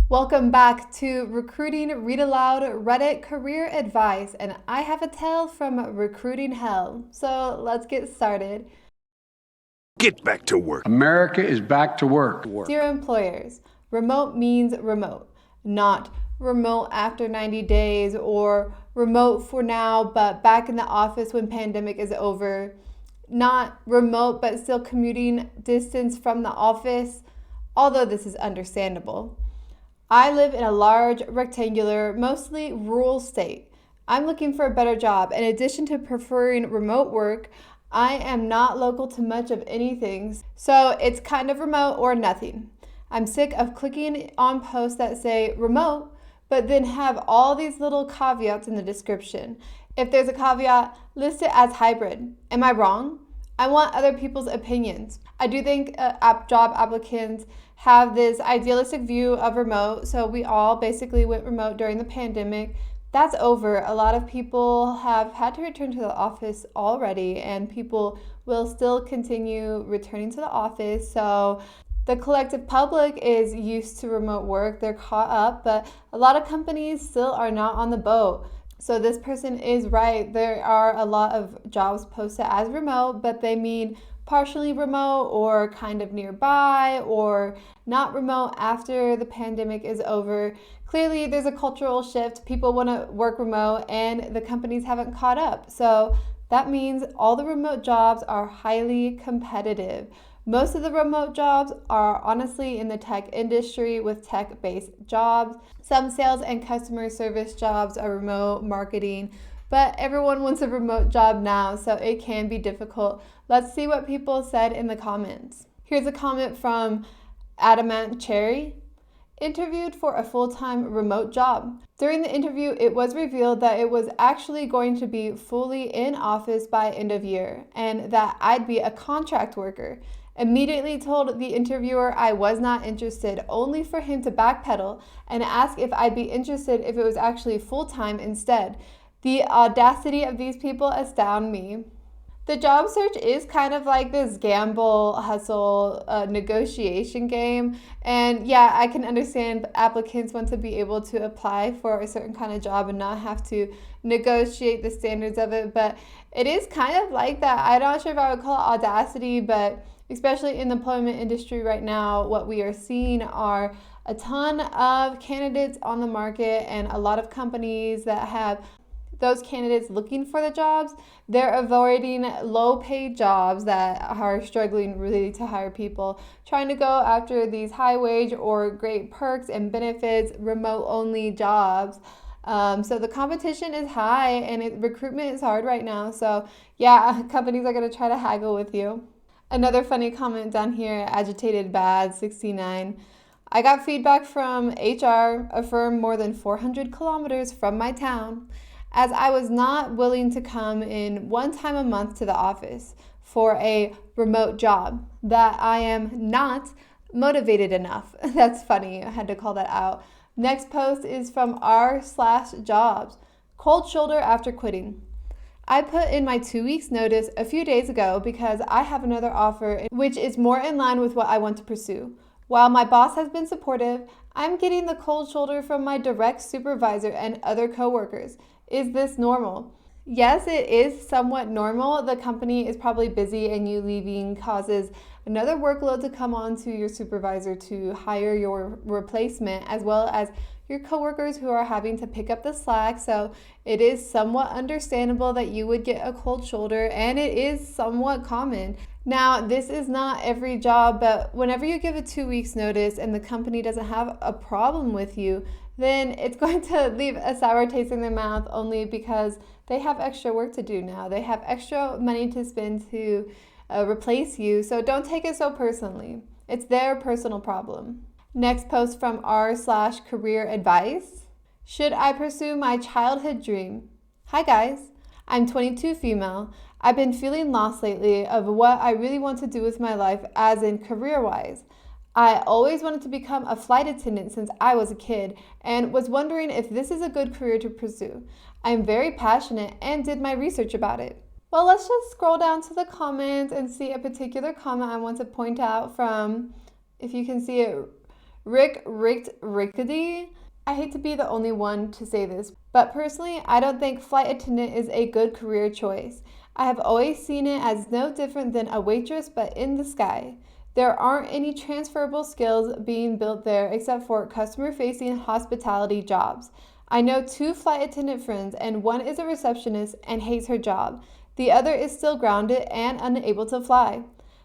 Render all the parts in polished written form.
Welcome back to Recruiting Read Aloud Reddit Career Advice, and I have a tale from recruiting hell. So let's get started. Get back to work. America is back to work. Dear employers, remote means remote, not remote after 90 days or remote for now but back in the office when pandemic is over, not remote but still commuting distance from the office, although this is understandable. I live in a large, rectangular, mostly rural state. I'm looking for a better job. In addition to preferring remote work, I am not local to much of anything, so it's kind of remote or nothing. I'm sick of clicking on posts that say remote, but then have all these little caveats in the description. If there's a caveat, list it as hybrid. Am I wrong? I want other people's opinions. I do think job applicants have this idealistic view of remote, so we all basically went remote during the pandemic. That's over. A lot of people have had to return to the office already, and people will still continue returning to the office. So the collective public is used to remote work. They're caught up, but a lot of companies still are not on the boat. So this person is right. There are a lot of jobs posted as remote, but they mean partially remote or kind of nearby or not remote after the pandemic is over. Clearly, there's a cultural shift. People want to work remote and the companies haven't caught up. So that means all the remote jobs are highly competitive. Most of the remote jobs are honestly in the tech industry with tech-based jobs. Some sales and customer service jobs are remote marketing, but everyone wants a remote job now, so it can be difficult. Let's see what people said in the comments. Here's a comment from Adamant Cherry. Interviewed for a full-time remote job. During the interview, it was revealed that it was actually going to be fully in office by end of year and that I'd be a contract worker. Immediately told the interviewer I was not interested, only for him to backpedal and ask if I'd be interested if it was actually full-time instead. The audacity of these people astound me. The job search is kind of like this gamble, hustle, negotiation game. And yeah, I can understand applicants want to be able to apply for a certain kind of job and not have to negotiate the standards of it. But it is kind of like that. I'm not sure if I would call it audacity, but especially in the employment industry right now, what we are seeing are a ton of candidates on the market and a lot of companies that have those candidates looking for the jobs. They're avoiding low-paid jobs that are struggling really to hire people, trying to go after these high-wage or great perks and benefits, remote-only jobs. So the competition is high and recruitment is hard right now. So yeah, companies are going to try to haggle with you. Another funny comment down here, Agitated Bad 69. I got feedback from HR, a firm more than 400 kilometers from my town, as I was not willing to come in one time a month to the office for a remote job, that I am not motivated enough. That's funny, I had to call that out. Next post is from r/jobs. Cold shoulder after quitting. I put in my 2 weeks notice a few days ago because I have another offer which is more in line with what I want to pursue. While my boss has been supportive, I'm getting the cold shoulder from my direct supervisor and other coworkers. Is this normal? Yes, it is somewhat normal. The company is probably busy and you leaving causes another workload to come on to your supervisor to hire your replacement, as well as your coworkers who are having to pick up the slack. So it is somewhat understandable that you would get a cold shoulder, and it is somewhat common. Now, this is not every job, but whenever you give a 2 weeks notice and the company doesn't have a problem with you, then it's going to leave a sour taste in their mouth only because they have extra work to do now. They have extra money to spend to replace you. So don't take it so personally. It's their personal problem. Next post from r/career advice. Should I pursue my childhood dream? Hi guys, I'm 22 female. I've been feeling lost lately of what I really want to do with my life, as in career-wise. I always wanted to become a flight attendant since I was a kid and was wondering if this is a good career to pursue. I'm very passionate and did my research about it. Well, let's just scroll down to the comments and see a particular comment I want to point out from, if you can see it, Rickety. I hate to be the only one to say this, but personally, I don't think flight attendant is a good career choice. I have always seen it as no different than a waitress, but in the sky. There aren't any transferable skills being built there except for customer-facing hospitality jobs. I know 2 flight attendant friends, and one is a receptionist and hates her job. The other is still grounded and unable to fly.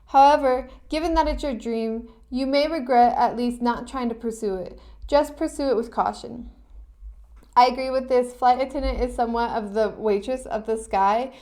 However, given that it's your dream, you may regret at least not trying to pursue it. Just pursue it with caution. I agree with this. Flight attendant is somewhat of the waitress of the sky.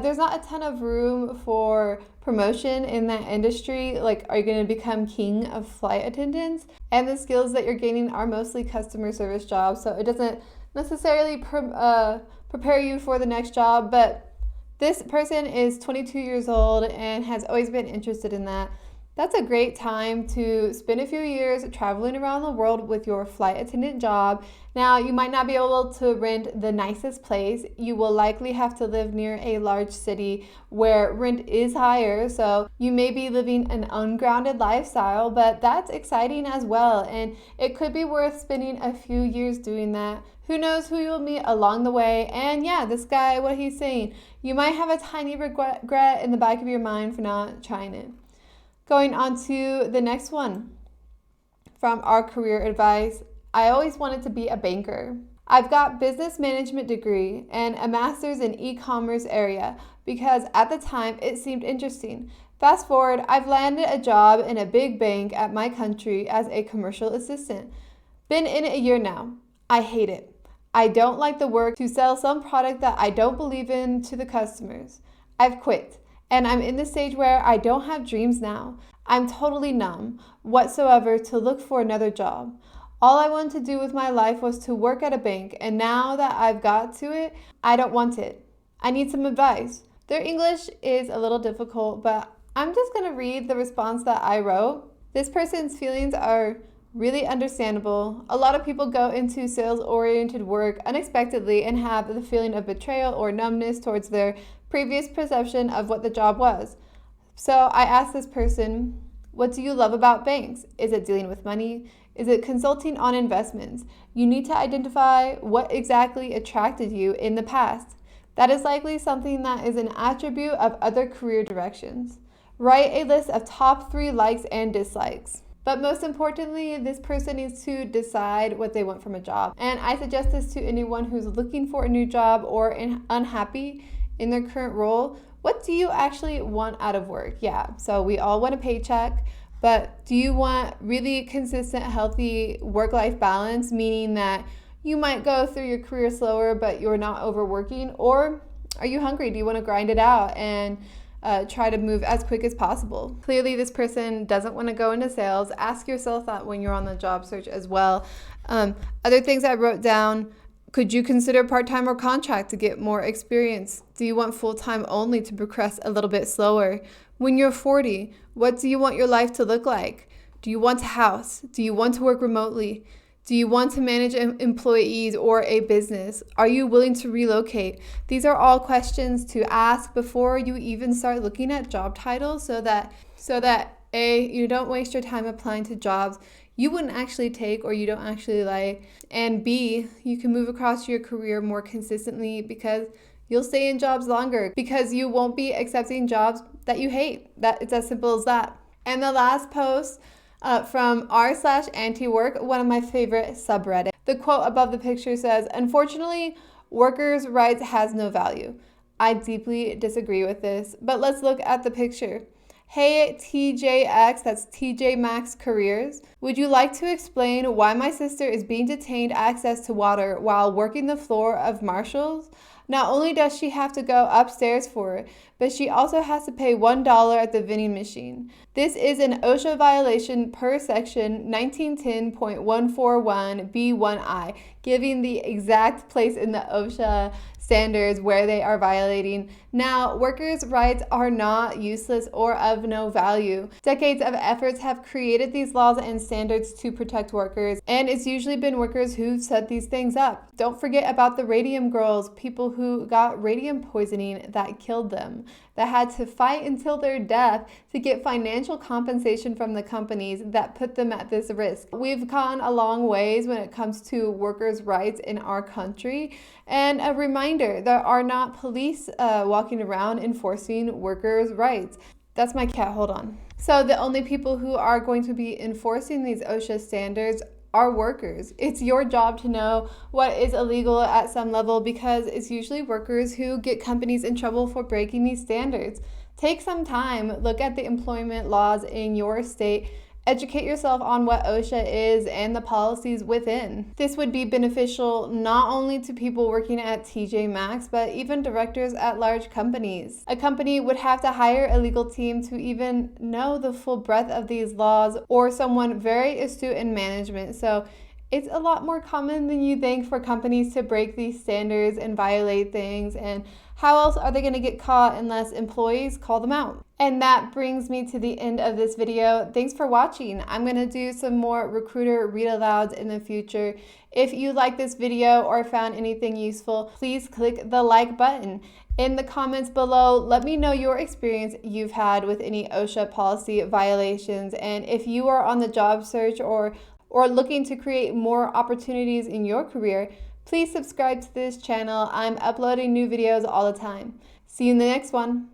There's not a ton of room for promotion in that industry. Like, are you going to become king of flight attendants? And the skills that you're gaining are mostly customer service jobs, so it doesn't necessarily prepare you for the next job. But this person is 22 years old and has always been interested in that. That's a great time to spend a few years traveling around the world with your flight attendant job. Now, you might not be able to rent the nicest place. You will likely have to live near a large city where rent is higher, so you may be living an ungrounded lifestyle, but that's exciting as well, and it could be worth spending a few years doing that. Who knows who you'll meet along the way, and yeah, this guy, what he's saying, you might have a tiny regret in the back of your mind for not trying it. Going on to the next one from our career advice. I always wanted to be a banker. I've got business management degree and a master's in e-commerce area because at the time it seemed interesting. Fast forward, I've landed a job in a big bank at my country as a commercial assistant. Been in it a year now. I hate it. I don't like the work to sell some product that I don't believe in to the customers. I've quit. And I'm in the stage where I don't have dreams now. I'm totally numb whatsoever to look for another job. All I wanted to do with my life was to work at a bank, and now that I've got to it, I don't want it. I need some advice. Their English is a little difficult, but I'm just going to read the response that I wrote. This person's feelings are really understandable. A lot of people go into sales-oriented work unexpectedly and have the feeling of betrayal or numbness towards their previous perception of what the job was. So I asked this person, what do you love about banks? Is it dealing with money? Is it consulting on investments? You need to identify what exactly attracted you in the past. That is likely something that is an attribute of other career directions. Write a list of top 3 likes and dislikes. But most importantly, this person needs to decide what they want from a job. And I suggest this to anyone who's looking for a new job or unhappy in their current role. What do you actually want out of work? Yeah, so we all want a paycheck, but do you want really consistent, healthy work-life balance, meaning that you might go through your career slower, but you're not overworking? Or are you hungry? Do you want to grind it out and try to move as quick as possible? Clearly, this person doesn't want to go into sales. Ask yourself that when you're on the job search as well. Other things I wrote down: could you consider part-time or contract to get more experience? Do you want full-time only to progress a little bit slower? When you're 40, what do you want your life to look like? Do you want a house? Do you want to work remotely? Do you want to manage employees or a business? Are you willing to relocate? These are all questions to ask before you even start looking at job titles so that A, you don't waste your time applying to jobs you wouldn't actually take or you don't actually like, and B, you can move across your career more consistently because you'll stay in jobs longer because you won't be accepting jobs that you hate. It's as simple as that. And the last post from r/anti-work, one of my favorite subreddits. The quote above the picture says, "Unfortunately, workers' rights has no value." I deeply disagree with this, but let's look at the picture. Hey TJX, that's TJ Maxx Careers. Would you like to explain why my sister is being detained access to water while working the floor of Marshall's? Not only does she have to go upstairs for it, but she also has to pay $1 at the vending machine. This is an OSHA violation per section 1910.141B1I, giving the exact place in the OSHA standards where they are violating. Now, workers' rights are not useless or of no value. Decades of efforts have created these laws and standards to protect workers, and it's usually been workers who've set these things up. Don't forget about the radium girls, people who got radium poisoning that killed them. that had to fight until their death to get financial compensation from the companies that put them at this risk. We've gone a long ways when it comes to workers' rights in our country. And a reminder, there are not police walking around enforcing workers' rights. That's my cat, hold on. So the only people who are going to be enforcing these OSHA standards are workers. It's your job to know what is illegal at some level because it's usually workers who get companies in trouble for breaking these standards. Take some time, look at the employment laws in your state, educate yourself on what OSHA is and the policies within. This would be beneficial not only to people working at TJ Maxx, but even directors at large companies. A company would have to hire a legal team to even know the full breadth of these laws, or someone very astute in management. So it's a lot more common than you think for companies to break these standards and violate things. And how else are they going to get caught unless employees call them out? And that brings me to the end of this video. Thanks for watching. I'm going to do some more recruiter read alouds in the future. If you like this video or found anything useful, please click the like button. In the comments below, let me know your experience you've had with any OSHA policy violations. And if you are on the job search or looking to create more opportunities in your career, please subscribe to this channel. I'm uploading new videos all the time. See you in the next one.